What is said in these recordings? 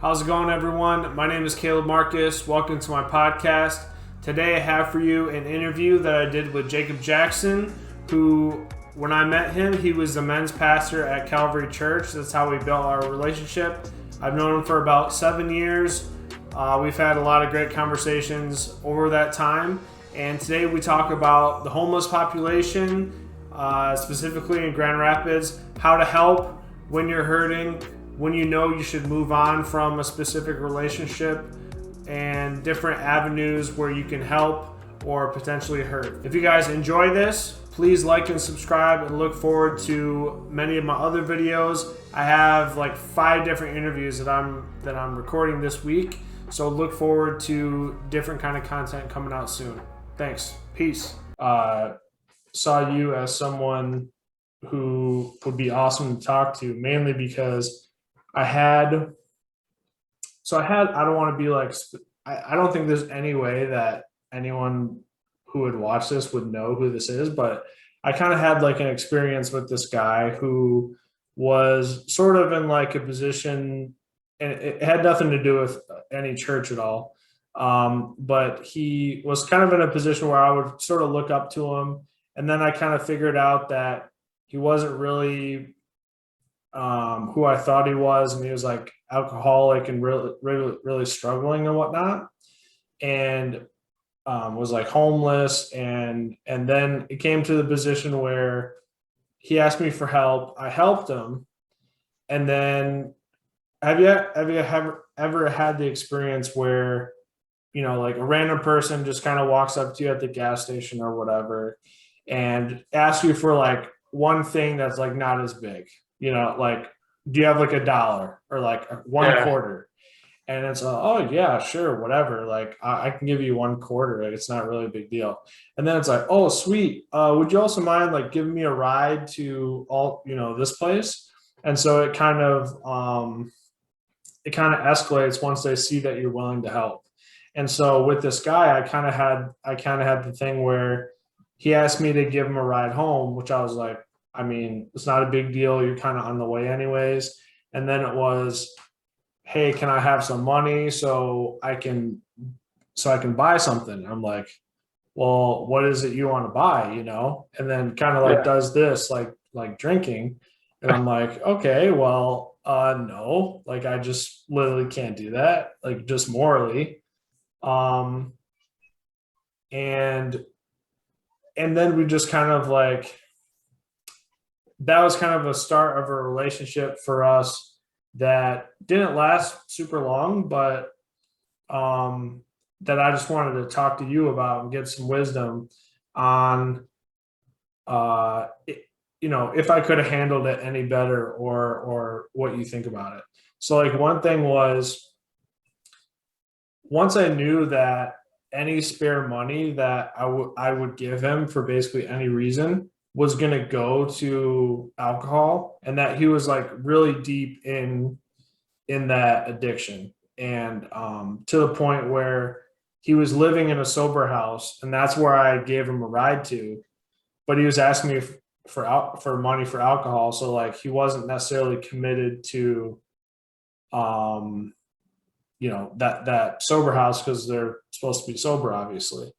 How's it going, everyone? My name is Caleb Marcus. Welcome to my podcast. Today, I have for you an interview that I did with Jakob Jackson, who, when I met him, he was the men's pastor at Calvary Church. That's how we built our relationship. I've known him for about 7 years. We've had a lot of great conversations over that time. And today, we talk about the homeless population, specifically in Grand Rapids, how to help when you're hurting, when you know you should move on from a specific relationship, and different avenues where you can help or potentially hurt. If you guys enjoy this, please like and subscribe, and look forward to many of my other videos. I have like 5 different interviews that I'm recording this week, so look forward to different kind of content coming out soon. Thanks. Peace. Saw you as someone who would be awesome to talk to, mainly because I don't want to be like, I don't think there's any way that anyone who would watch this would know who this is, but I kind of had like an experience with this guy who was sort of in like a position, and it had nothing to do with any church at all. But he was kind of in a position where I would sort of look up to him. And then I kind of figured out that he wasn't really who I thought he was, and he was like alcoholic and really struggling and whatnot, and was like homeless, and then it came to the position where he asked me for help. I helped him, and then have you ever had the experience where like a random person just kind of walks up to you at the gas station or whatever and asks you for like one thing that's like not as big? Like, do you have like $1 or like one quarter? And it's oh yeah, sure, whatever. Like I can give you one quarter. Like, it's not really a big deal. And then it's like, oh sweet. Would you also mind like giving me a ride to this place? And so it kind of escalates once they see that you're willing to help. And so with this guy, I kind of had the thing where he asked me to give him a ride home, which I was like, I mean, it's not a big deal. You're kind of on the way anyways. And then it was, hey, can I have some money so I can buy something? I'm like, well, what is it you want to buy? And then kind of like does this like drinking. And I'm like, okay, well, no, like I just literally can't do that, like just morally. And then we just kind of like, that was kind of a start of a relationship for us that didn't last super long, but that I just wanted to talk to you about and get some wisdom on, if I could have handled it any better, or what you think about it. So like one thing was, once I knew that any spare money that I would give him for basically any reason was going to go to alcohol, and that he was like really deep in that addiction, and to the point where he was living in a sober house, and that's where I gave him a ride to, but he was asking me for money for alcohol. So like he wasn't necessarily committed to that sober house, because they're supposed to be sober, obviously.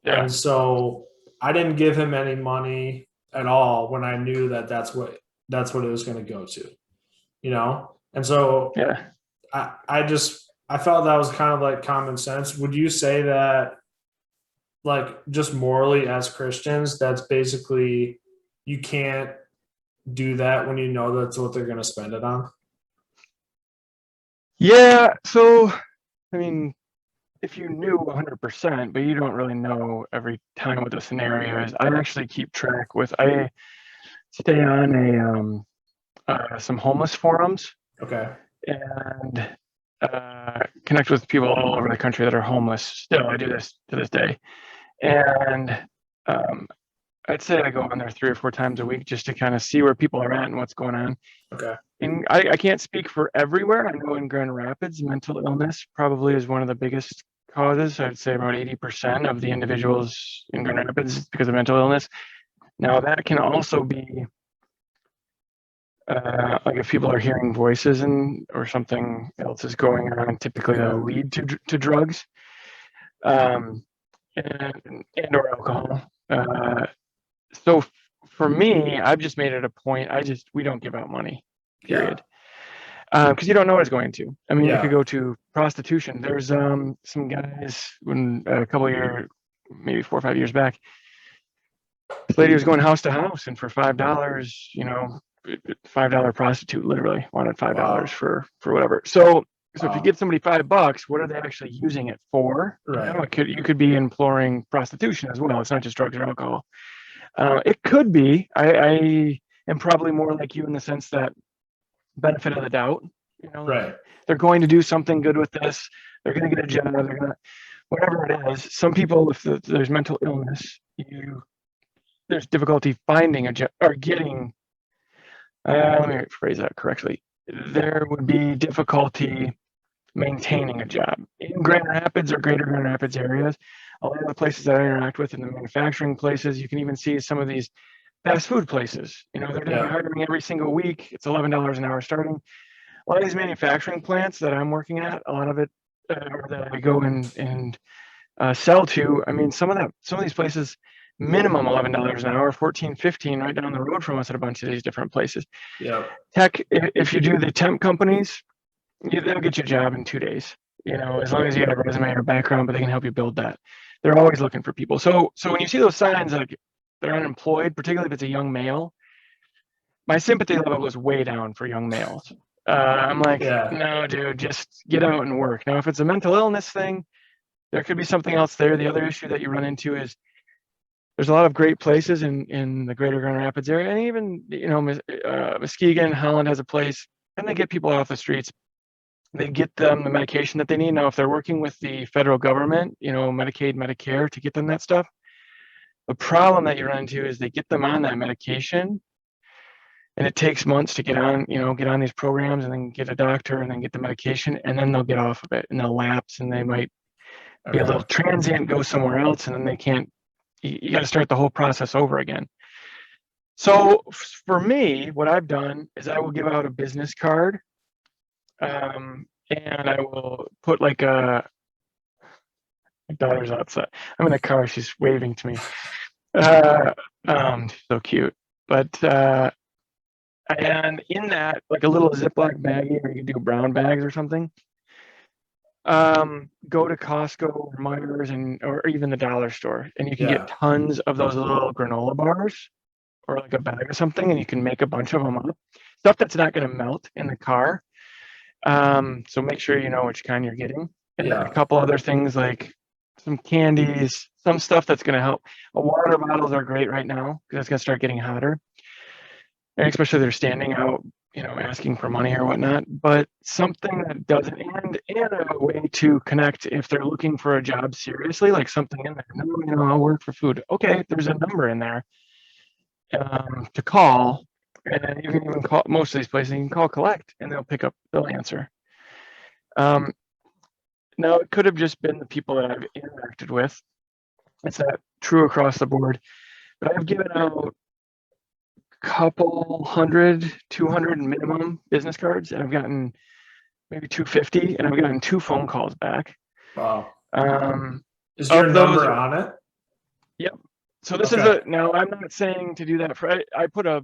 And so I didn't give him any money at all when I knew that that's what it was going to go to, And so I felt that was kind of like common sense. Would you say that, like, just morally as Christians, that's basically, you can't do that when you know that's what they're going to spend it on? Yeah. So, I mean, if you knew 100%, but you don't really know every time what the scenario is, I actually keep track I stay on some homeless forums. Okay. And connect with people all over the country that are homeless. Still, I do this to this day. And I'd say I go on there 3 or 4 times a week just to kind of see where people are at and what's going on. Okay. And I can't speak for everywhere. I know in Grand Rapids, mental illness probably is one of the biggest causes. I'd say about 80% of the individuals in Grand Rapids because of mental illness. Now that can also be Like if people are hearing voices or something else is going on, typically Yeah. that'll lead to drugs, um, and or alcohol. So for me, I've just made it a point. We don't give out money, Yeah. period. Because you don't know what it's going to. I mean, it could Yeah. go to prostitution. There's some guys when a couple of years, maybe 4 or 5 years back, this lady was going house to house, and for $5, $5 prostitute literally wanted $5 Wow. for whatever. So if you Wow. give somebody $5, what are they actually using it for? Right. You could be imploring prostitution as well. It's not just drugs or alcohol. It could be. I am probably more like you in the sense that benefit of the doubt. Like Right. they're going to do something good with this. They're going to get a job. They're going to whatever it is. Some people, if there's mental illness, there's difficulty finding a job or getting. Let me phrase that correctly. There would be difficulty maintaining a job in Grand Rapids or Greater Grand Rapids areas. A lot of the places that I interact with in the manufacturing places, you can even see some of these fast food places. They're doing Yeah. hiring every single week. It's $11 an hour starting. A lot of these manufacturing plants that I'm working at, a lot of it that I go and sell to. I mean, some of these places, minimum $11 an hour, 14, 15, right down the road from us at a bunch of these different places. Yeah. Tech, if you do the temp companies, they'll get you a job in 2 days. As long as you got a resume or background, but they can help you build that. They're always looking for people. So when you see those signs like they're unemployed, particularly if it's a young male, my sympathy level goes way down for young males. I'm like, Yeah. no, dude, just get out and work. Now, if it's a mental illness thing, there could be something else there. The other issue that you run into is there's a lot of great places in the greater Grand Rapids area, and even Muskegon, Holland has a place, and they get people off the streets. They get them the medication that they need. Now, if they're working with the federal government, Medicaid, Medicare, to get them that stuff, the problem that you run into is they get them on that medication, and it takes months to get on these programs, and then get a doctor, and then get the medication, and then they'll get off of it, and they'll lapse, and they might be a little Okay. transient, go somewhere else, and then they can't. You got to start the whole process over again. So for me, what I've done is I will give out a business card, and I will put like my daughter's outside. I'm in the car. She's waving to me. Uh, so cute. But and in that, like a little Ziploc baggie, or you can do brown bags or something. Go to Costco or Myers or even the dollar store, and you can get Yeah. tons of those little granola bars or like a bag or something, and you can make a bunch of them up. Stuff that's not going to melt in the car. So make sure you know which kind you're getting, and then a Yeah. couple other things like some candies, some stuff that's going to help. Water bottles are great right now because it's going to start getting hotter, and especially they're standing out, asking for money or whatnot. But something that doesn't, and a way to connect if they're looking for a job seriously, like something in there. No, I'll work for food. Okay, there's a number in there to call, and you can even call most of these places. You can call collect, and they'll answer. Now it could have just been the people that I've interacted with. It's not true across the board, but I've given out couple hundred, 200 minimum business cards, and I've gotten maybe 250, and I've gotten 2 phone calls back. Wow. Um, Is your of those, number on it? yep. So this is Okay. now I'm not saying to do that I put a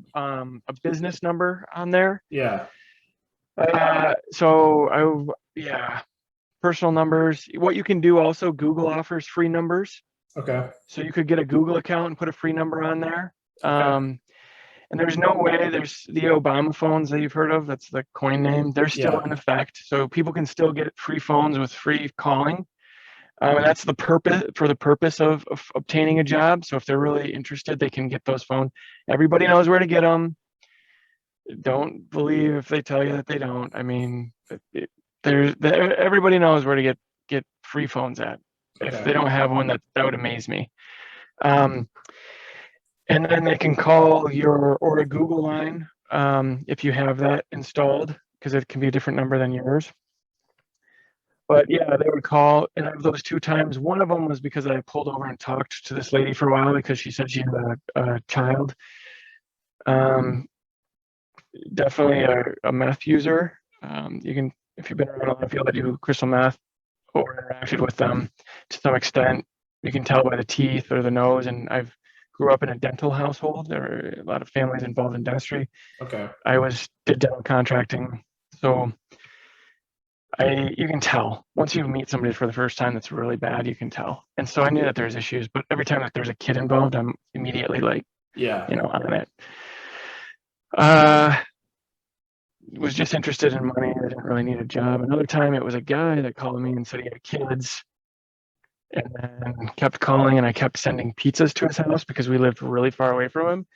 business number on there. Yeah. Yeah, personal numbers. What you can do also, Google offers free numbers. Okay. So you could get a Google account and put a free number on there. Okay. And there's no way there's the Obama phones that you've heard of. That's the coin name. They're still Yeah. in effect. So people can still get free phones with free calling. And that's the purpose of obtaining a job. So if they're really interested, they can get those phones. Everybody knows where to get them. Don't believe if they tell you that they don't. I mean, everybody knows where to get free phones at. If Okay. they don't have one, that would amaze me. And then they can call or a Google line if you have that installed, because it can be a different number than yours. But yeah, they would call, and of those 2 times, one of them was because I pulled over and talked to this lady for a while because she said she had a child. definitely a meth user. You can, if you've been around a lot of people that do crystal meth or interacted with them to some extent, you can tell by the teeth or the nose. And I've grew up in a dental household. There are a lot of families involved in dentistry. Okay. I did dental contracting, so you can tell once you meet somebody for the first time that's really bad, you can tell. And so I knew that there's issues, but every time that there's a kid involved, I'm immediately like, Yeah. on it. Was just interested in money. I didn't really need a job. Another time it was a guy that called me and said he had kids and then kept calling, and I kept sending pizzas to his house because we lived really far away from him.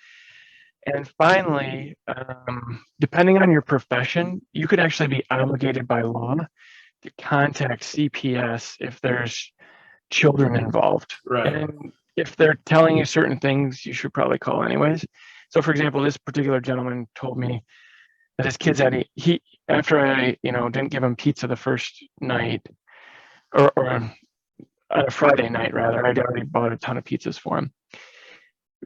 And finally, depending on your profession, you could actually be obligated by law to contact CPS if there's children involved. Right. And if they're telling you certain things, you should probably call anyways. So for example, this particular gentleman told me that his kids had after I didn't give him pizza the first night, or on a Friday night rather, I'd already bought a ton of pizzas for him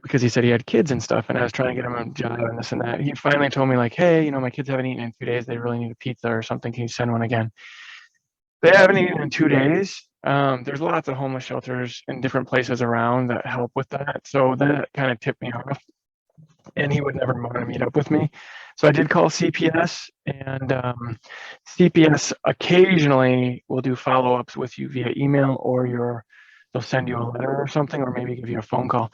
because he said he had kids and stuff, and I was trying to get him a job and this and that. He finally told me like, hey, my kids haven't eaten in 2 days. They really need a pizza or something. Can you send one again? They haven't eaten in 2 days. There's lots of homeless shelters in different places around that help with that. So that kind of tipped me off, and he would never want to meet up with me. So I did call CPS, and CPS occasionally will do follow-ups with you via email, or they'll send you a letter or something, or maybe give you a phone call.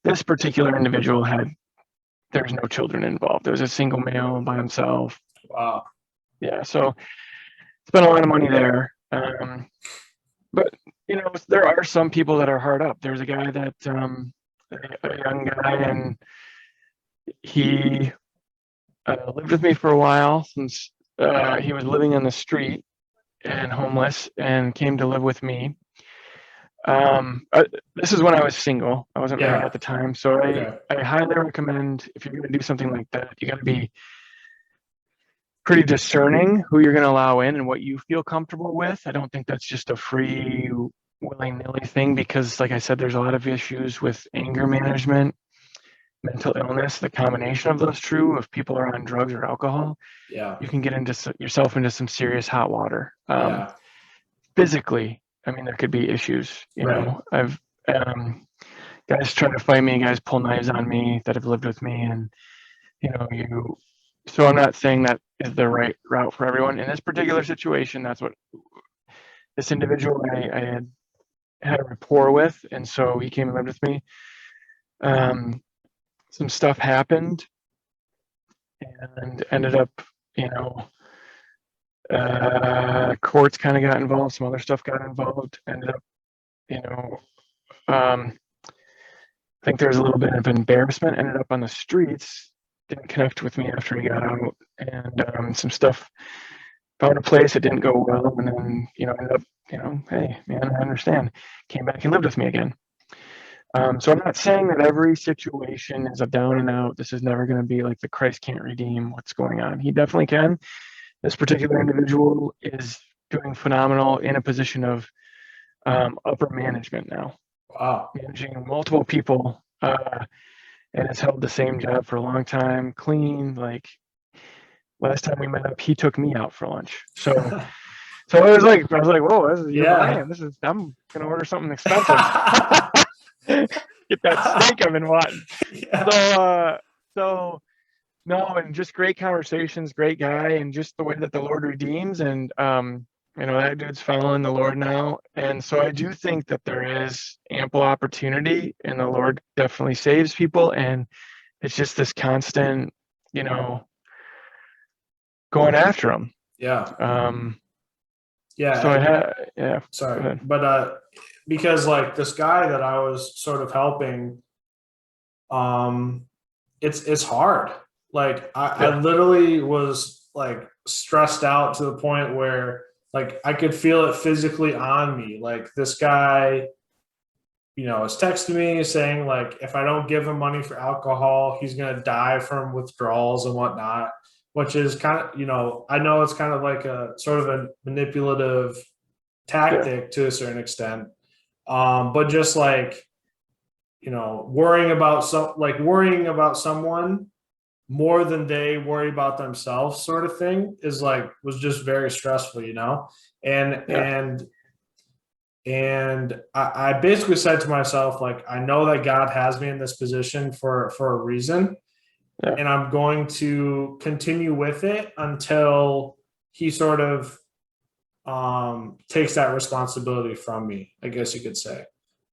This particular individual there's no children involved. There was a single male by himself. Wow. Yeah, so spent a lot of money there. But there are some people that are hard up. There's a guy that a young guy, and he lived with me for a while since he was living on the street and homeless, and came to live with me. This is when I was single. I wasn't married at the time, so Okay. I highly recommend, if you're going to do something like that, you got to be pretty discerning who you're going to allow in and what you feel comfortable with. I don't think that's just a free, willy-nilly thing, because like I said, there's a lot of issues with anger management, mental illness, the combination of those two. If people are on drugs or alcohol, Yeah. you can get yourself into some serious hot water. Yeah. Physically, I mean, there could be issues. Right. I've guys try to fight me, guys pull knives on me that have lived with me, and so I'm not saying that is the right route for everyone. In this particular situation, that's what this individual I had a rapport with, and so he came and lived with me. Some stuff happened, and ended up, courts kind of got involved. Some other stuff got involved. Ended up, I think there was a little bit of embarrassment. Ended up on the streets. Didn't connect with me after he got out, and some stuff. Found a place. It didn't go well, and then ended up, hey man, I understand. Came back and lived with me again. So I'm not saying that every situation is a down and out. This is never going to be like the Christ can't redeem what's going on. He definitely can. This particular individual is doing phenomenal in a position of upper management now. Wow. Managing multiple people, and has held the same job for a long time. Clean, like last time we met up, he took me out for lunch. So I was like, whoa, I'm gonna order something expensive. Get that steak I've been wanting. Yeah. So no, and just great conversations, great guy, and just the way that the Lord redeems, and that dude's following the Lord now. And so I do think that there is ample opportunity, and the Lord definitely saves people, and it's just this constant, going after them. Yeah. Yeah. So Sorry, but because like this guy that I was sort of helping, it's hard. Like I literally was like stressed out to the point where like I could feel it physically on me. Like this guy, is texting me saying like if I don't give him money for alcohol, he's gonna die from withdrawals and whatnot. Which is kind of, I know it's kind of like a sort of a manipulative tactic to a certain extent. But just like, worrying about someone more than they worry about themselves sort of thing is like was just very stressful, you know? And Yeah. I basically said to myself, like, I know that God has me in this position for a reason, Yeah. and I'm going to continue with it until he sort of takes that responsibility from me, I guess you could say,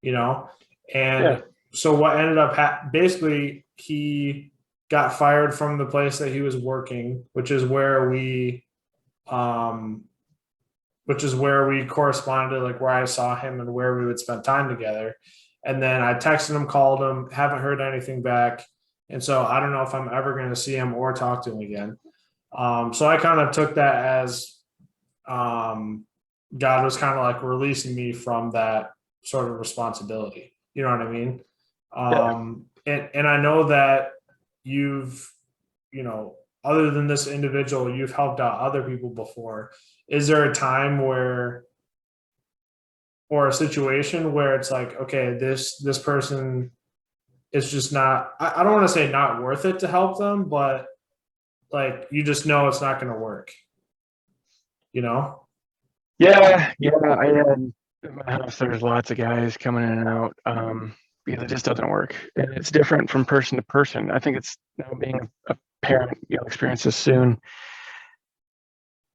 you know? Yeah. And so what ended up basically he got fired from the place that he was working, um, which is where we corresponded, like where I saw him and where we would spend time together. And then I texted him, called him, haven't heard anything back. And so I don't know if I'm ever going to see him or talk to him again. So I kind of took that as um, God was kind of like releasing me from that sort of responsibility. You know what I mean? Yeah. And I know that you've, you know, other than this individual, you've helped out other people before. Is there a time where, or a situation where it's like, okay, this person is just not, I don't want to say not worth it to help them, but like you just know it's not going to work, you know? Yeah. Yeah. I had in my house, there's lots of guys coming in and out. Because it just doesn't work. And it's different from person to person. I think it's now being a parent, you'll experience this soon.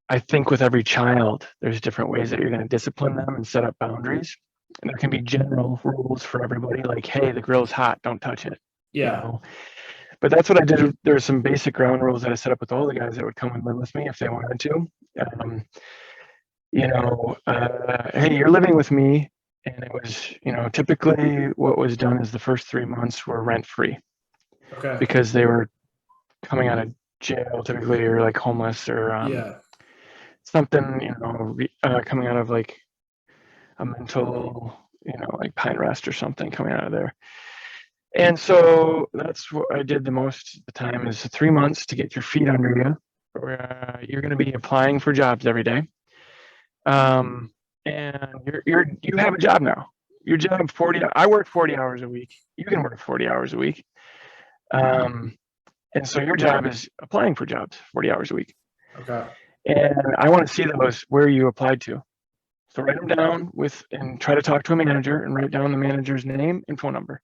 I think with every child, there's different ways that you're going to discipline them and set up boundaries. And there can be general rules for everybody, like, hey, the grill's hot, don't touch it, you Yeah. know. But that's what I did. There were some basic ground rules that I set up with all the guys that would come and live with me if they wanted to. Um, hey, you're living with me. And it was, typically what was done is the first 3 months were rent free Okay. because they were coming out of jail typically, or like homeless, or Yeah. something, coming out of like a mental, like Pine Rest or something coming out of there. And so that's what I did the most of the time is 3 months to get your feet under you. You're going to be applying for jobs every day. And you have a job now. Your job 40. I work 40 hours a week. You can work 40 hours a week. Um, and so your job is applying for jobs 40 hours a week. Okay. And I want to see those where you applied to. So write them down and try to talk to a manager and write down the manager's name and phone number.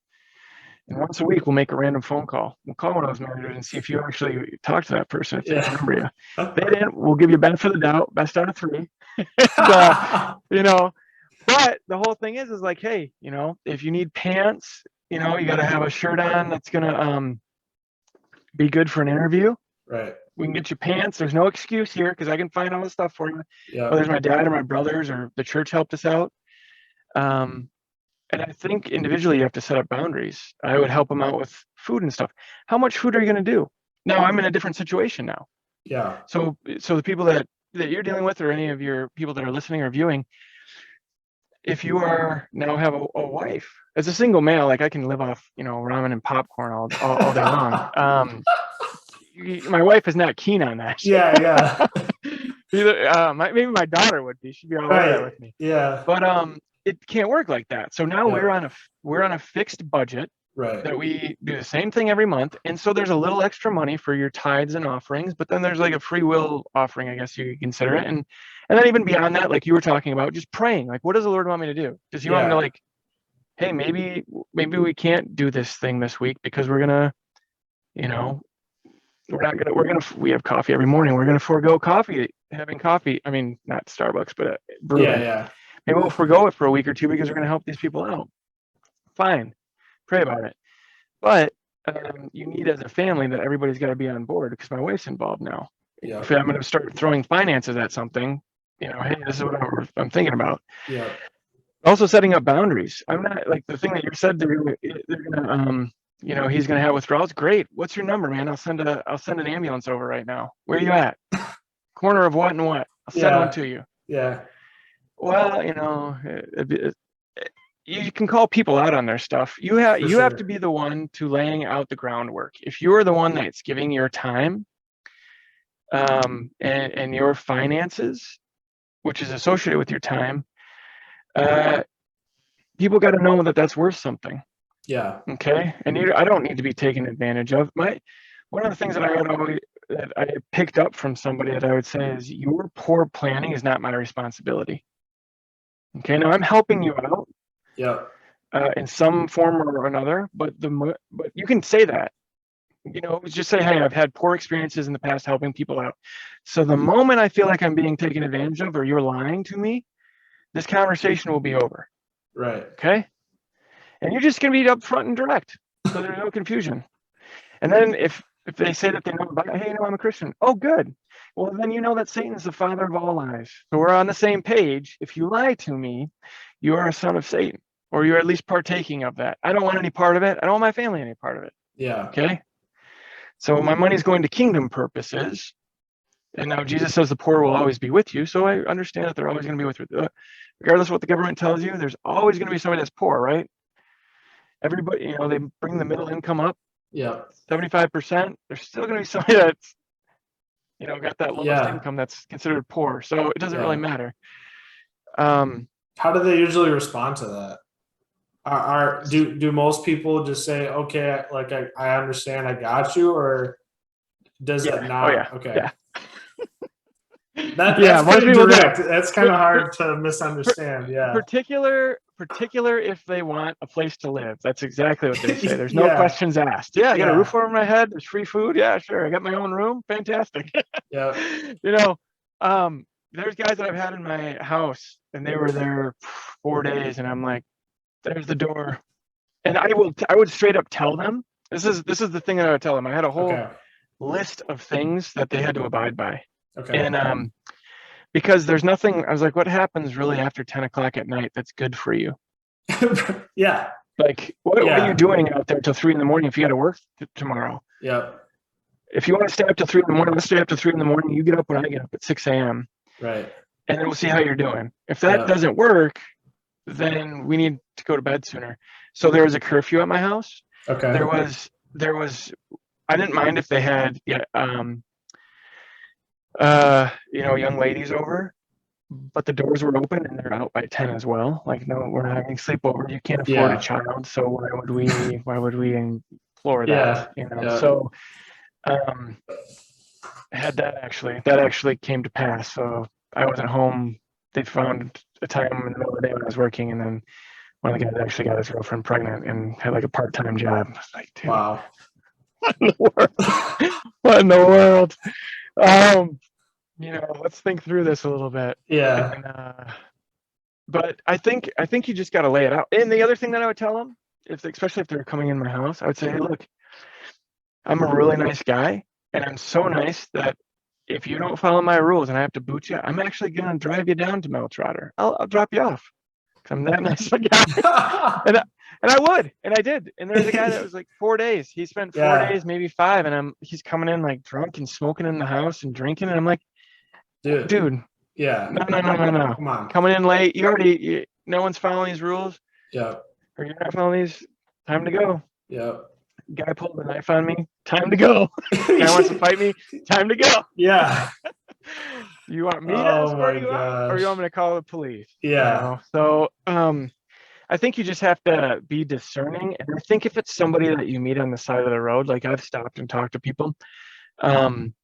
And once a week, we'll make a random phone call. We'll call one of those managers and see if you actually talk to that person, if they Yeah. remember you. If they didn't, we'll give you benefit of the doubt, best out of three. And, but the whole thing is like, hey, if you need pants, you got to have a shirt on that's going to be good for an interview. Right. We can get you pants. There's no excuse here because I can find all the stuff for you. Yeah. Whether it's my dad or my brothers or the church helped us out. And I think individually you have to set up boundaries. I would help them out with food and stuff. How much food are you going to do? Now I'm in a different situation now. Yeah. So the people that you're dealing with, or any of your people that are listening or viewing, if you are now have a wife, as a single male, like I can live off, ramen and popcorn all day long. My wife is not keen on that. Yeah. Yeah. Either maybe my daughter would be. She'd be all over that Right. with me. Yeah. But it can't work like that. So now Yeah. we're on a fixed budget Right. that we do the same thing every month. And so there's a little extra money for your tithes and offerings, but then there's like a free will offering, I guess you consider it. And then even beyond that, like you were talking about, just praying. Like, what does the Lord want me to do? Does he want me to, Yeah. like, hey, maybe we can't do this thing this week because we're gonna, we have coffee every morning. We're gonna forego having coffee. I mean, not Starbucks, but Yeah. brewing. Yeah. Maybe we'll forego it for a week or two because we're gonna help these people out. Fine, pray about it. But you need, as a family, that everybody's got to be on board because my wife's involved now. Yeah. If I'm going to start throwing finances at something, hey, this is what I'm thinking about. Yeah. Also, setting up boundaries. I'm not like the thing that you said they're gonna, he's gonna have withdrawals. Great. What's your number, man? I'll send an ambulance over right now. Where are you at? Corner of what and what? I'll send one to you. Yeah. Well, you can call people out on their stuff. You have to be the one to laying out the groundwork. If you're the one that's giving your time, and your finances, which is associated with your time, people got to know that that's worth something. Yeah. Okay, and I don't need to be taken advantage of. My one of the things that I picked up from somebody that I would say is your poor planning is not my responsibility. Okay, now I'm helping you out Yeah. in some form or another, but you can say that. Just say, hey, I've had poor experiences in the past helping people out. So the moment I feel like I'm being taken advantage of or you're lying to me, this conversation will be over. Right. Okay. And you're just going to be upfront and direct. So there's no confusion. And then if they say that they know about, hey, I'm a Christian. Oh, good. Well, then you know that Satan's the father of all lies. So we're on the same page. If you lie to me, you are a son of Satan, or you're at least partaking of that. I don't want any part of it. I don't want my family any part of it. Yeah. Okay. So my money's going to kingdom purposes. And now Jesus says the poor will always be with you. So I understand that they're always going to be with you. Regardless of what the government tells you, there's always going to be somebody that's poor, right? Everybody, they bring the middle income up. Yeah. 75%. There's still going to be somebody that's, got that lowest income that's considered poor. So it doesn't really matter. How do they usually respond to that? Do most people just say, okay, like I understand, I got you, or does it not? Oh, yeah. Okay. Yeah. That's pretty direct. That's kind of hard to misunderstand. Yeah. Particular if they want a place to live. That's exactly what they say. There's no questions asked. Yeah, I got a roof over my head. There's free food. Yeah, sure. I got my own room. Fantastic. Yeah. There's guys that I've had in my house and they were there 4 days and I'm like, there's the door. And I would straight up tell them, this is the thing that I would tell them. I had a whole list of things that they had to abide by. Okay. And because there's nothing, I was like, what happens really after 10 o'clock at night that's good for you? Yeah. Like, what are you doing out there till 3 a.m. if you got to work tomorrow? Yeah. If you want to stay up till 3 a.m, let's stay up till 3 a.m. You get up when I get up at 6 a.m. Right. And then we'll see how you're doing. If that doesn't work, then we need to go to bed sooner. So there was a curfew at my house. Okay. There was, I didn't mind if they had, young ladies over, but the doors were open and they're out by 10 as well. Like, no, we're not having sleepover. You can't afford a child, so why would we implore that? So had that actually came to pass. So I wasn't home. They found a time in the middle of the day when I was working, and then one of the guys actually got his girlfriend pregnant and had like a part-time job. I was like, dude, wow. What in the world? What in the world? Let's think through this a little bit. Yeah. And, but I think you just got to lay it out. And the other thing that I would tell them, especially if they're coming in my house, I would say, hey, look, I'm a really nice guy, and I'm so nice that if you don't follow my rules and I have to boot you, I'm actually going to drive you down to Meltrotter. I'll drop you off. I'm that nice a guy. and I would, and I did. And there's a guy that was like 4 days. He spent 4 days, maybe 5, and he's coming in like drunk and smoking in the house and drinking. And I'm like, dude. Yeah. No. Come on. Coming in late. No one's following these rules. Yeah. Or you're not following these. Time to go. Yeah. Guy pulled a knife on me. Time to go. Guy wants to fight me. Time to go. Yeah. You want me to escort you out, or you want me to call the police? Yeah. So I think you just have to be discerning. And I think if it's somebody that you meet on the side of the road, like I've stopped and talked to people, and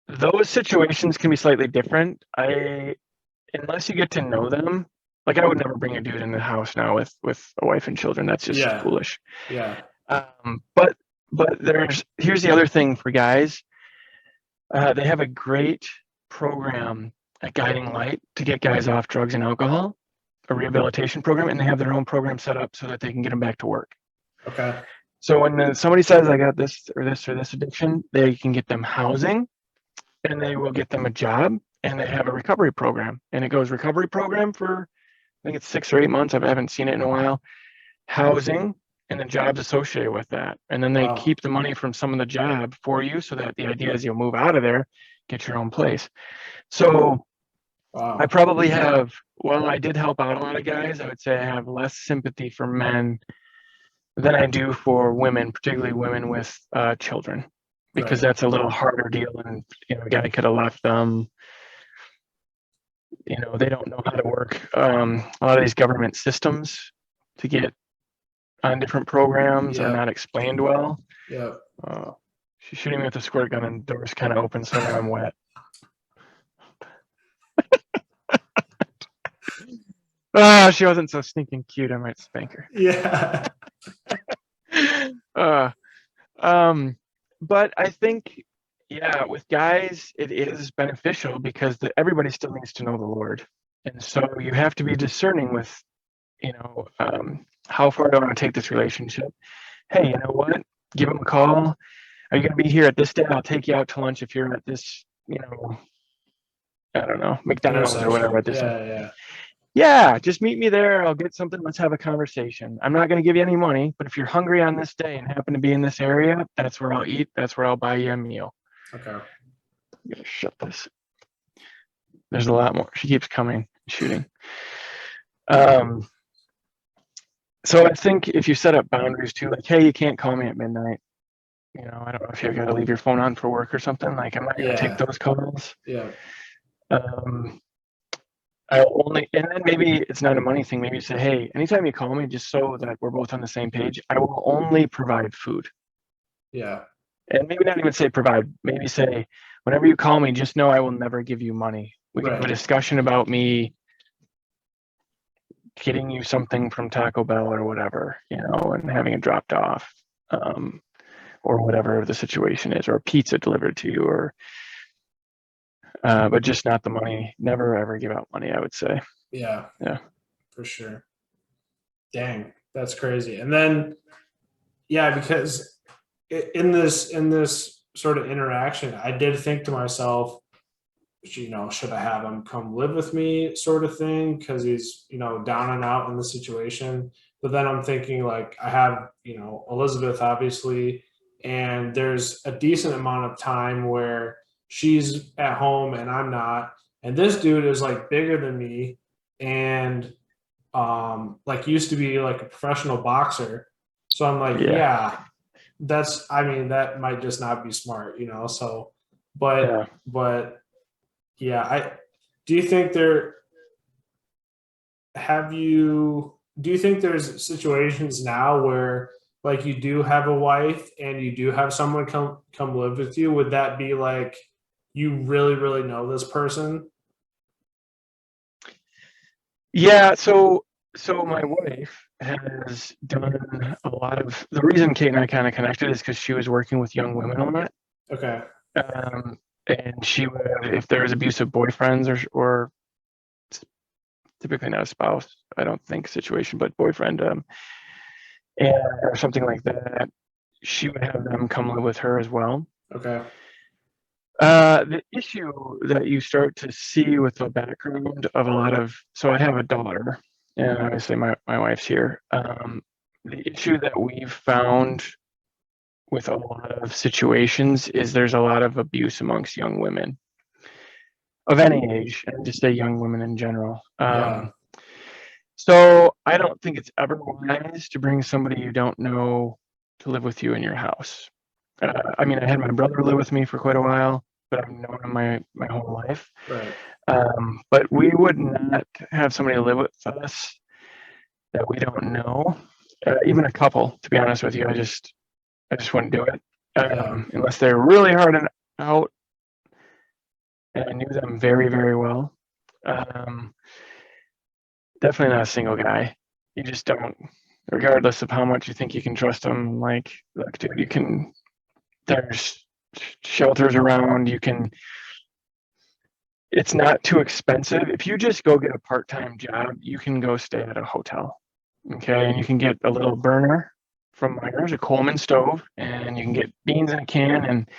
those situations can be slightly different. Unless you get to know them, like I would never bring a dude in the house now with a wife and children. That's just foolish. Yeah. But here's the other thing for guys. They have a great program at Guiding Light to get guys off drugs and alcohol, a rehabilitation program, and they have their own program set up so that they can get them back to work. Okay. So when somebody says I got this or this or this addiction, they can get them housing, and they will get them a job, and they have a recovery program, and it goes recovery program for I think it's 6 or 8 months. I haven't seen it in a while. Housing and the jobs associated with that, and then they keep the money from some of the job for you, so that the idea is you'll move out of there, get your own place. So I probably have. Well, I did help out a lot of guys. I would say I have less sympathy for men than I do for women, particularly women with children, because that's a little harder deal. And a guy could have left them. They don't know how to work a lot of these government systems to get on different programs are not explained well. Yeah. She's shooting me with a squirt gun and the door's kind of open, so now I'm wet. She wasn't so stinking cute. I might spank her. Yeah. But I think, yeah, with guys, it is beneficial because everybody still needs to know the Lord. And so you have to be discerning with, how far do I want to take this relationship? Hey, you know what? Give them a call. Are you going to be here at this day? I'll take you out to lunch if you're at this, I don't know, McDonald's or whatever Intersection. at this. Yeah. Yeah, just meet me there. I'll get something. Let's have a conversation. I'm not going to give you any money, but if you're hungry on this day and happen to be in this area, that's where I'll eat. That's where I'll buy you a meal. Okay. I'm going to shut this. There's a lot more. She keeps coming, shooting. So I think if you set up boundaries too, like, hey, you can't call me at midnight. I don't know if you've got to leave your phone on for work or something. Like, I'm not going to take those calls. Yeah. And then maybe it's not a money thing. Maybe you say, hey, anytime you call me, just so that we're both on the same page, I will only provide food. Yeah. And maybe not even say provide, maybe say, whenever you call me, just know I will never give you money. We can have a discussion about me getting you something from Taco Bell or whatever, and having it dropped off, or whatever the situation is, or pizza delivered to you, or but just not the money. Never ever give out money, I would say. Yeah. Yeah. For sure. Dang, that's crazy. And then, yeah, because in this sort of interaction, I did think to myself, should I have him come live with me, sort of thing, because he's down and out in the situation. But then I'm thinking, like, I have Elizabeth, obviously, and there's a decent amount of time where she's at home and I'm not, and this dude is like bigger than me, and like used to be like a professional boxer. So I'm like, yeah, that might just not be smart, so, but yeah, do you think there's situations now where, like, you do have a wife and you do have someone come live with you? Would that be like, you really, really know this person? Yeah, so my wife has done a lot of the reason Kate and I kind of connected is because she was working with young women on that. Okay. And she would, if there was abusive boyfriends or typically not a spouse, I don't think situation, but boyfriend, and or something like that, she would have them come live with her as well. Okay. The issue that you start to see with the background of a lot of, so I have a daughter, and obviously my wife's here. The issue that we've found with a lot of situations is there's a lot of abuse amongst young women of any age, and just say young women in general. So I don't think it's ever wise to bring somebody you don't know to live with you in your house. I mean, I had my brother live with me for quite a while, but I've known him my whole life. Right. But we would not have somebody live with us that we don't know, even a couple. To be honest with you, I just wouldn't do it unless they're really hard out, and I knew them very, very well. Definitely not a single guy. You just don't, regardless of how much you think you can trust them. Like, look, dude, you can. There's shelters around. You can. It's not too expensive. If you just go get a part-time job, you can go stay at a hotel. Okay, and you can get a little burner from Myers, a Coleman stove, and you can get beans in a can. And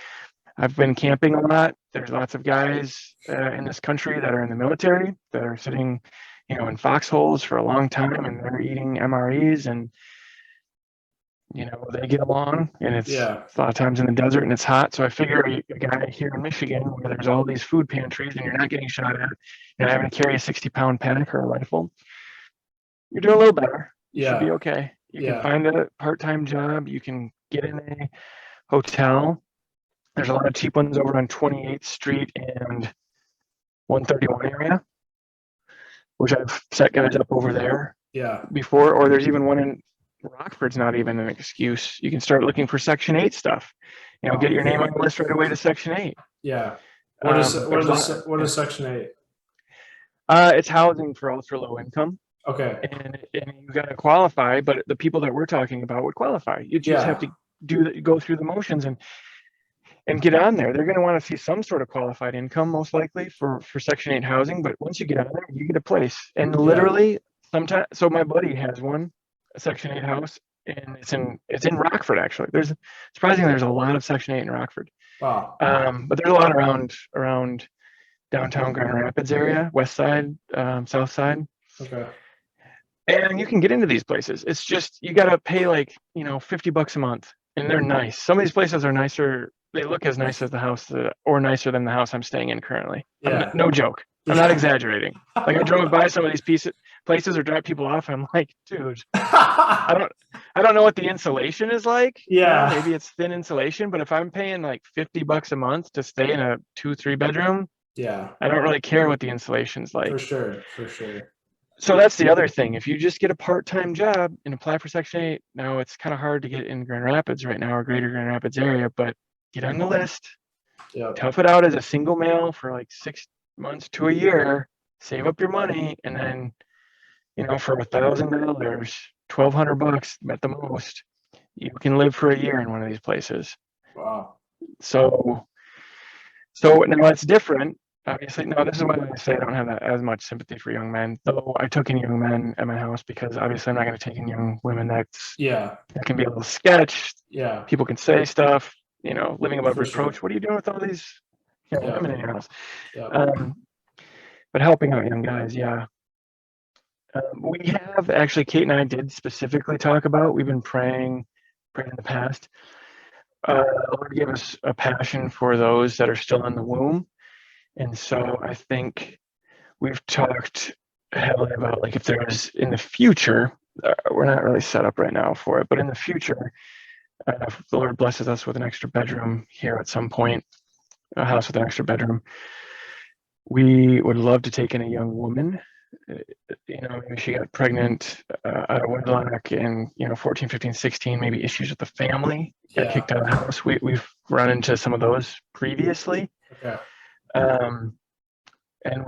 I've been camping a lot. There's lots of guys in this country that are in the military that are sitting, in foxholes for a long time, and they're eating MREs, and they get along. And it's a lot of times in the desert and it's hot. So I figure a guy here in Michigan where there's all these food pantries and you're not getting shot at, and having to carry a 60-pound pack or a rifle, you're doing a little better. You should be okay. You can find a part-time job. You can get in a hotel. There's a lot of cheap ones over on 28th Street and 131 area, which I've set guys up over there before. Or there's even one in Rockford's not even an excuse. You can start looking for Section 8 stuff. Get your name on the list right away to Section 8. Yeah. There's a lot, What is Section 8? it's housing for ultra low income. Okay. And you got to qualify, but the people that we're talking about would qualify. You just have to go through the motions and get on there. They're going to want to see some sort of qualified income, most likely for Section 8 housing. But once you get on there, you get a place. And literally, sometimes, so my buddy has one, a Section 8 house, and it's in Rockford actually. Surprisingly, there's a lot of Section 8 in Rockford. Wow. But there's a lot around downtown Grand Rapids area, west side, south side. Okay. And you can get into these places. It's just you got to pay like $50 a month, and they're nice. Some of these places are nicer. They look as nice as the house or nicer than the house I'm staying in currently. Yeah. No joke. I'm not exaggerating. Like I drove by some of these places or dropped people off. I'm like, dude, I don't know what the insulation is like. Yeah. Maybe it's thin insulation, but if I'm paying like $50 a month to stay in a 2-3 bedroom, yeah, I don't really care what the insulation's like. For sure. So that's the other thing. If you just get a part-time job and apply for Section 8, now it's kind of hard to get in Grand Rapids right now or greater Grand Rapids area, but get on the list. Yeah. Tough it out as a single male for like 6 months to a year, save up your money, and then, for $1,000, $1,200 at the most, you can live for a year in one of these places. Wow. So now it's different. Obviously, no, this is why I say I don't have as much sympathy for young men, though I took in young men at my house because obviously I'm not going to take in young women. That can be a little sketched. Yeah. People can say stuff, living above For reproach. sure. What are you doing with all these women in your house? Yeah. But helping out young guys, yeah. We have actually, Kate and I did specifically talk about, we've been praying in the past. Lord gave us a passion for those that are still in the womb. And so I think we've talked heavily about like if there was in the future, we're not really set up right now for it, but in the future, if the Lord blesses us with an extra bedroom here at some point, a house with an extra bedroom, we would love to take in a young woman. Maybe she got pregnant out of wedlock and 14, 15, 16, maybe issues with the family, got kicked out of the house. We've run into some of those previously. Okay. And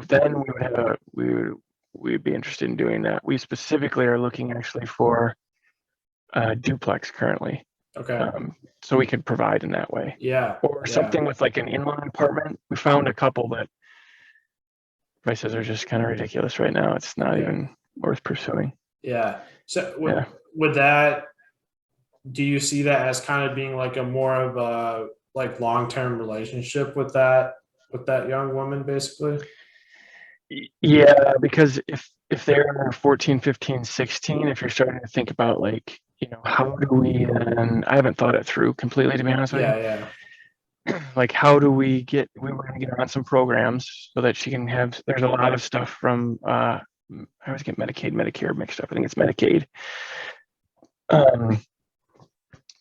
then we'd be interested in doing that. We specifically are looking actually for a duplex currently. Okay. So we could provide in that way. Yeah. Or something with like an in-line apartment. We found a couple that prices are just kind of ridiculous right now. It's not even worth pursuing. Yeah. So with that, do you see that as kind of being like a more of a like long-term relationship with that young woman basically? Yeah, because if they're 14, 15, 16, if you're starting to think about like, how do we then, I haven't thought it through completely, to be honest with you. Yeah. Like how do we were going to get her on some programs so that she can have, there's a lot of stuff from, I always get Medicaid, Medicare mixed up. I think it's Medicaid.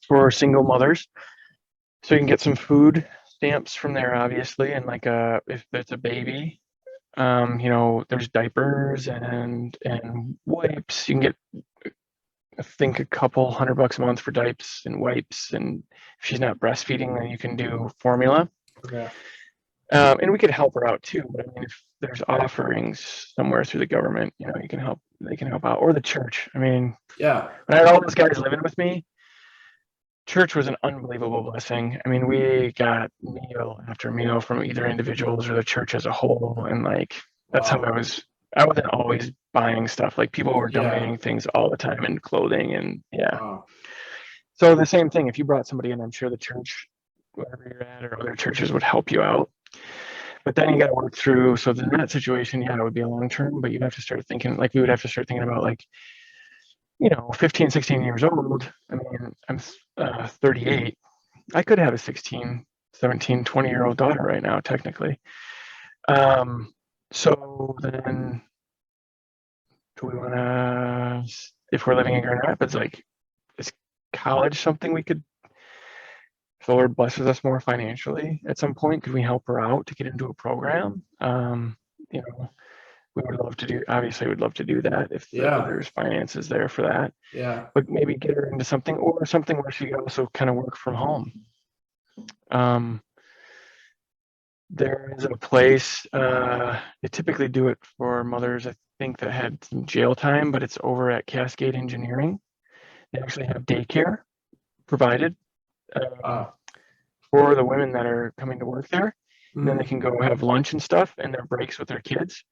For single mothers. So you can get some food stamps from there, obviously. And like if it's a baby, there's diapers and wipes. You can get, I think, a couple $100 a month for diapers and wipes. And if she's not breastfeeding, then you can do formula. Okay. And we could help her out too. But I mean, if there's offerings somewhere through the government, they can help out, or the church. I mean, when I had all those guys living with me, church was an unbelievable blessing. I mean, we got meal after meal from either individuals or the church as a whole. And like, that's how I wasn't always buying stuff. Like people were donating things all the time and clothing and So the same thing, if you brought somebody in, I'm sure the church, wherever you're at, or other churches would help you out. But then you got to work through. So in that situation, it would be a long term, but you have to start thinking, like we would have to start thinking about like, 15, 16 years old. I mean, I'm 38. I could have a 16, 17, 20-year-old daughter right now, technically. So then do we want to, if we're living in Grand Rapids, like, is college something we could, if the Lord blesses us more financially at some point, could we help her out to get into a program? We would love to do, obviously would love to do that if there's finances there for that. Yeah. But maybe get her into something where she could also kind of work from home. There is a place, they typically do it for mothers, I think, that had some jail time, but it's over at Cascade Engineering. They actually have daycare provided for the women that are coming to work there. And then they can go have lunch and stuff and their breaks with their kids.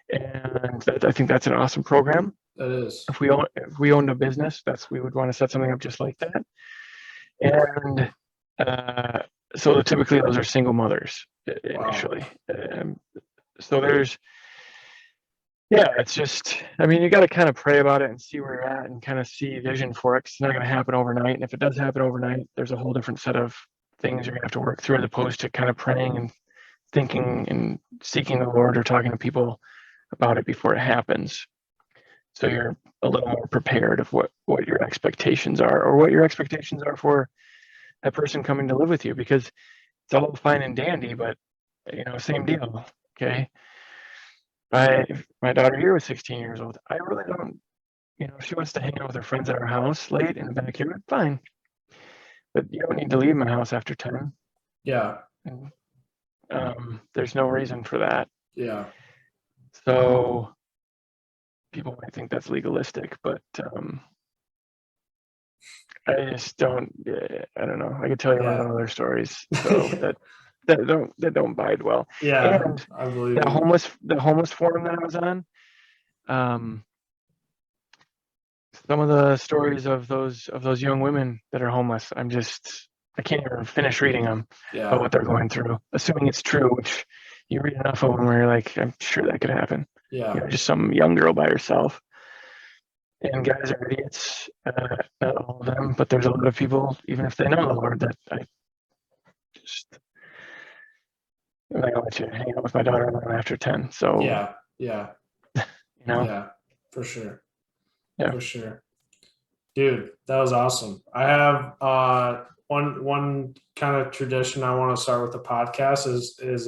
And I think that's an awesome program. That is. If we owned a business, we would want to set something up just like that. And so typically those are single mothers initially. So there's, it's just, I mean, you got to kind of pray about it and see where you're at and kind of see vision for it. 'Cause it's not going to happen overnight. And if it does happen overnight, there's a whole different set of things you're going to have to work through, as opposed to kind of praying and thinking and seeking the Lord or talking to people about it before it happens. So you're a little more prepared of what your expectations are, or what your expectations are for that person coming to live with you, because it's all fine and dandy, but same deal. Okay. My daughter here was 16 years old. I really don't, if she wants to hang out with her friends at our house late in the backyard, fine. But you don't need to leave my house after 10. Yeah. And, there's no reason for that. Yeah. So people might think that's legalistic, but I just don't. I don't know. I could tell you a lot of other stories so that don't bide well. Yeah, and I believe the homeless forum that I was on. Some of the stories of those young women that are homeless, I can't even finish reading them about what they're going through, assuming it's true, which you read enough of them where you're like, I'm sure that could happen. Yeah. Just some young girl by herself. And guys are idiots, not all of them, but there's a lot of people, even if they know the Lord, that I'm not going to hang out with my daughter after 10. So yeah, yeah, for sure. Yeah. For sure. Dude, that was awesome. I have one kind of tradition I want to start with the podcast is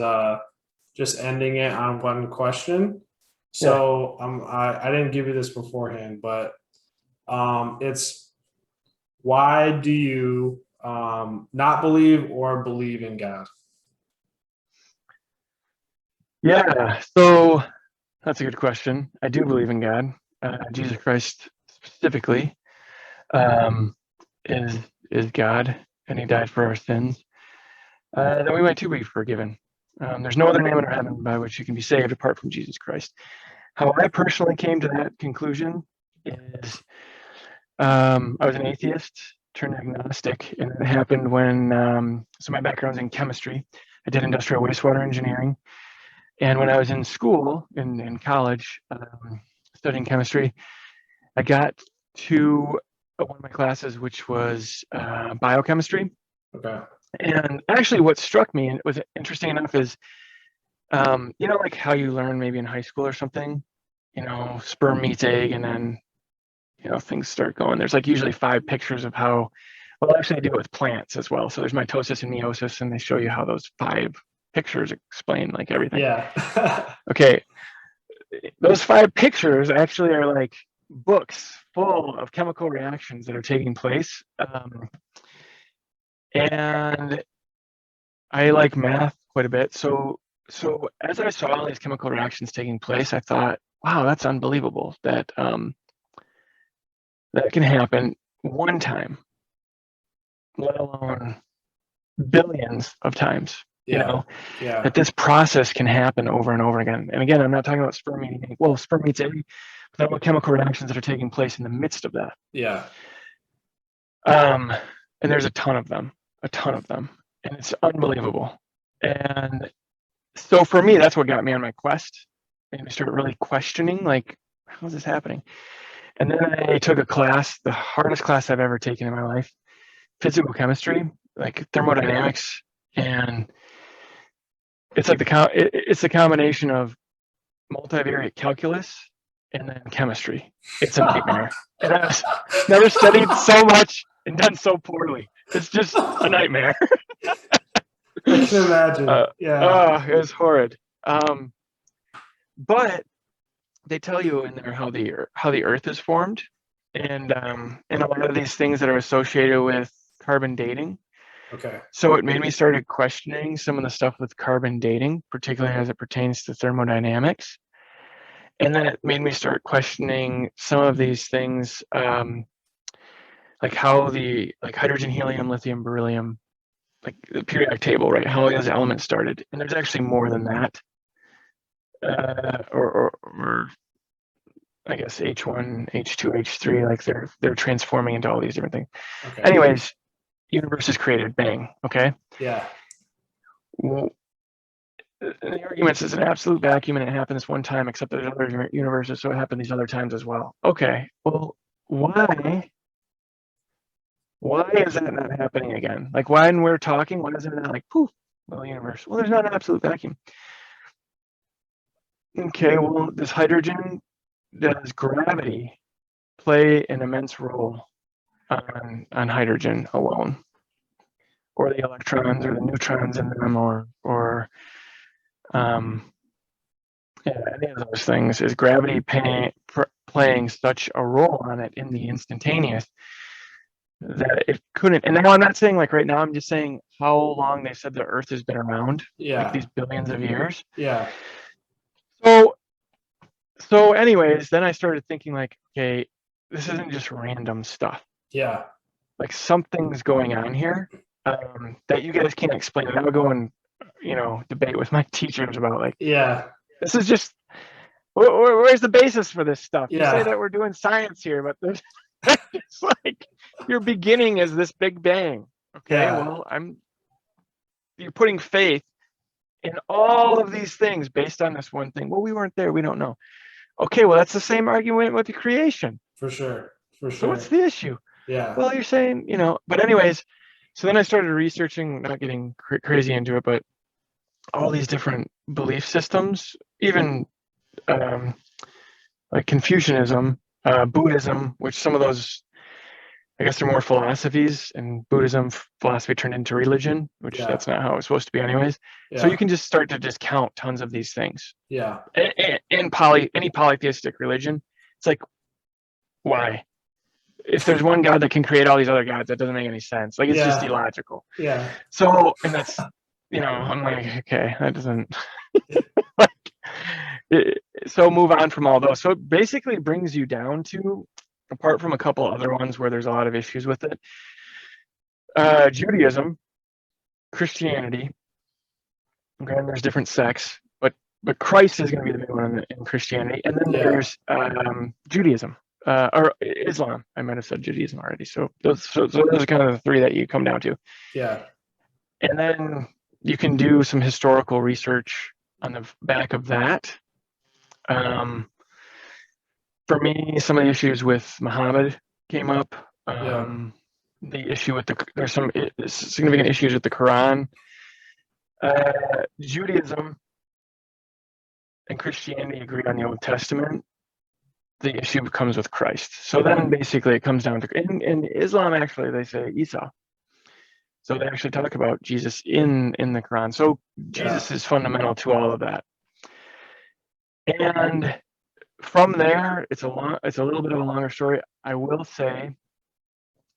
just ending it on one question. So I didn't give you this beforehand, but it's, why do you not believe or believe in God? Yeah, so that's a good question. I do believe in God. Jesus Christ specifically is God, and He died for our sins, that we might too be forgiven. There's no other name under heaven by which you can be saved apart from Jesus Christ. How I personally came to that conclusion is I was an atheist, turned agnostic, and it happened when, so my background's in chemistry. I did industrial wastewater engineering. And when I was in school, in college, studying chemistry, I got to one of my classes, which was biochemistry. Okay. And actually what struck me, and it was interesting enough, is, like how you learn maybe in high school or something, sperm meets egg, and then, things start going. There's like usually 5 pictures of how, well, actually I do it with plants as well. So there's mitosis and meiosis, and they show you how those 5 pictures explain like everything. Yeah. Okay. Those 5 pictures actually are like books full of chemical reactions that are taking place. And I like math quite a bit. So as I saw all these chemical reactions taking place, I thought, wow, that's unbelievable that that can happen one time, let alone billions of times. That this process can happen over and over again. And again, I'm not talking about sperm meeting egg. Well, sperm meets egg, but about chemical reactions that are taking place in the midst of that. Yeah. And there's a ton of them, and it's unbelievable. And so for me, that's what got me on my quest, and I started really questioning, like, how is this happening? And then I took a class, the hardest class I've ever taken in my life, physical chemistry, like thermodynamics, and it's like it's the combination of multivariate calculus and then chemistry. It's a nightmare. And I've never studied so much and done so poorly. It's just a nightmare. I can imagine. It was horrid. But they tell you in there how the Earth is formed, and a lot of these things that are associated with carbon dating. Okay. So it made me started questioning some of the stuff with carbon dating, particularly as it pertains to thermodynamics. And then it made me start questioning some of these things, like how the like hydrogen, helium, lithium, beryllium, like the periodic table, right? How those elements started. And there's actually more than that. Or I guess H1, H2, H3, like they're transforming into all these different things. Okay. Anyways, universe is created, bang. Okay. Yeah. Well, the arguments is an absolute vacuum and it happened this one time, except there's other universes, so it happened these other times as well. Okay. Well, why is that not happening again? Like when we're talking, why isn't it like poof, well, universe? Well, there's not an absolute vacuum. Okay, well, does gravity play an immense role on hydrogen alone, or the electrons or the neutrons in them, or yeah, any of those things? Is gravity playing such a role on it in the instantaneous that it couldn't? And now I'm not saying like right now, I'm just saying how long they said the Earth has been around, like these billions of years. Yeah. So anyways, then I started thinking like, okay, this isn't just random stuff. Yeah. Like something's going on here that you guys can't explain. And I would go and, debate with my teachers about like, Yeah. this is just, where's the basis for this stuff? You say Yeah. that we're doing science here, but there's it's like your beginning is this big bang. Okay, Yeah. well, you're putting faith in all of these things based on this one thing. Well, we weren't there, we don't know. Okay, well, that's the same argument with the creation. For sure. For So what's sure. the issue? Yeah. Well, you're saying, but anyways, so then I started researching, not getting crazy into it, but all these different belief systems, even like Confucianism, Buddhism, which some of those, I guess, they're more philosophies, and Buddhism philosophy turned into religion, which Yeah. that's not how it's supposed to be, anyways. So Yeah. you can just start to just count tons of these things. Yeah. In any polytheistic religion, it's like, why? If there's one God that can create all these other gods, that doesn't make any sense. Like it's just Yeah. illogical. Yeah. So, and that's, I'm like, okay, that doesn't like. So move on from all those. So it basically brings you down to, apart from a couple other ones where there's a lot of issues with it, Judaism, Christianity. Okay, and there's different sects, but Christ is going to be the big one in Christianity, and then there's Judaism. Or Islam. I might have said Judaism already. So those are kind of the three that you come down to. Yeah. And then you can do some historical research on the back of that. For me, some of the issues with Muhammad came up. The issue with there's some significant issues with the Quran. Judaism and Christianity agree on the Old Testament. The issue comes with Christ. So then basically it comes down to, in Islam, actually, they say Isa. So they actually talk about Jesus in the Quran. So Jesus is fundamental to all of that. And from there, it's a little bit of a longer story. I will say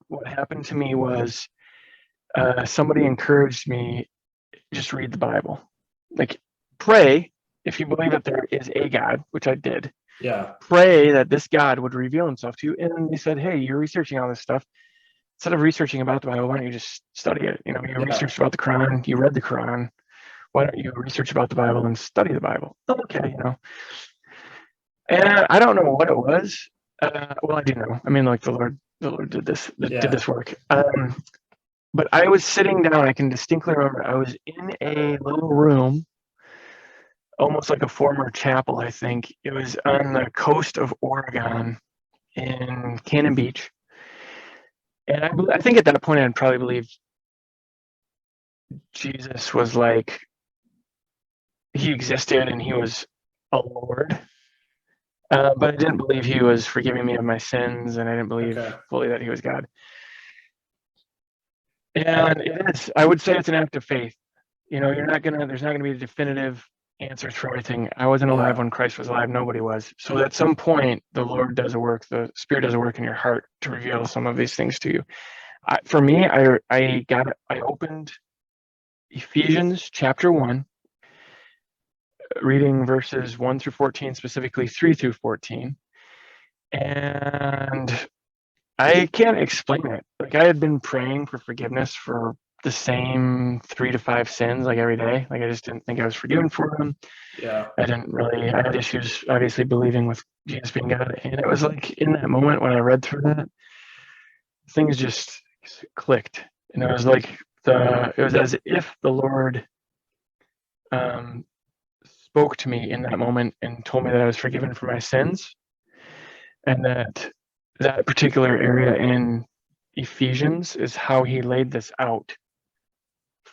what happened to me was somebody encouraged me, just read the Bible. Like, pray if you believe that there is a God, which I did. Yeah. Pray that this God would reveal himself to you. And they said, hey, you're researching all this stuff. Instead of researching about the Bible, why don't you just study it? You researched about the Quran, you read the Quran. Why don't you research about the Bible and study the Bible? Okay, And I don't know what it was. Well, I do know. I mean, like the Lord did this work. But I was sitting down. I can distinctly remember I was in a little room, almost like a former chapel, I think. It was on the coast of Oregon in Cannon Beach. And I think at that point I'd probably believed Jesus was like, he existed and he was a Lord. But I didn't believe he was forgiving me of my sins, and I didn't believe fully that he was God. And I would say it's an act of faith. There's not gonna be a definitive answers for everything. I wasn't alive when Christ was alive. Nobody was. So at some point, the Lord does a work. The Spirit does a work in your heart to reveal some of these things to you. For me, I opened Ephesians chapter 1, reading verses 1 through 14, specifically 3 through 14. And I can't explain it. Like, I had been praying for forgiveness for the same 3 to 5 sins, like, every day. Like, I just didn't think I was forgiven for them. Yeah. I had issues, obviously, believing with Jesus being God. And it was like, in that moment when I read through that, things just clicked. And it was like, it was as if the Lord spoke to me in that moment and told me that I was forgiven for my sins, and that particular area in Ephesians is how he laid this out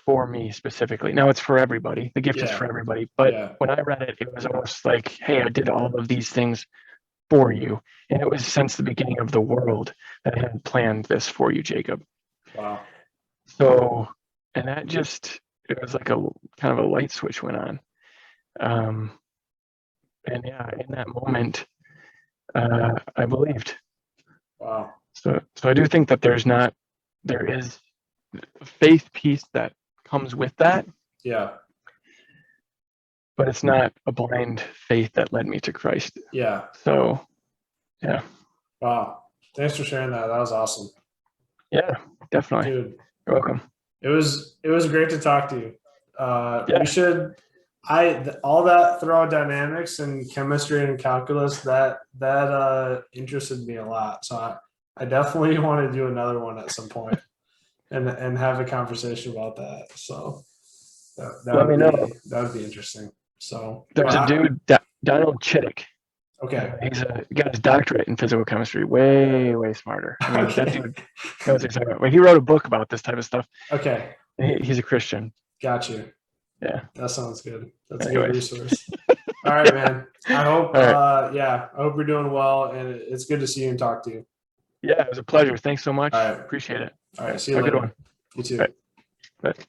for me specifically. Now it's for everybody. The gift is for everybody. But when I read it, it was almost like, hey, I did all of these things for you. And it was since the beginning of the world that I had planned this for you, Jacob. Wow. So, and that just, it was like a kind of a light switch went on. And yeah, in that moment, I believed. Wow. So I do think that there is a faith piece that comes with that. Yeah. But it's not a blind faith that led me to Christ. Yeah. So, yeah. Wow. Thanks for sharing that. That was awesome. Yeah, definitely. Dude. You're welcome. It was great to talk to you. Yeah. We should all that thermodynamics and chemistry and calculus that interested me a lot. So I definitely want to do another one at some point and have a conversation about that. So Let me know. That would be interesting. So there's a dude, Donald Chittick. Okay. He got his doctorate in physical chemistry. Way smarter. I mean, Okay. that dude knows what he's talking about. Well, he wrote a book about this type of stuff. Okay. He's a Christian. Got you. Yeah. That sounds good. That's Anyways. a good resource. All right, man. I hope I hope you're doing well, and it's good to see you and talk to you. Yeah, it was a pleasure. Thanks so much. All right. Appreciate it. All right. See you later. later. Have a good one. You too. All right. Bye.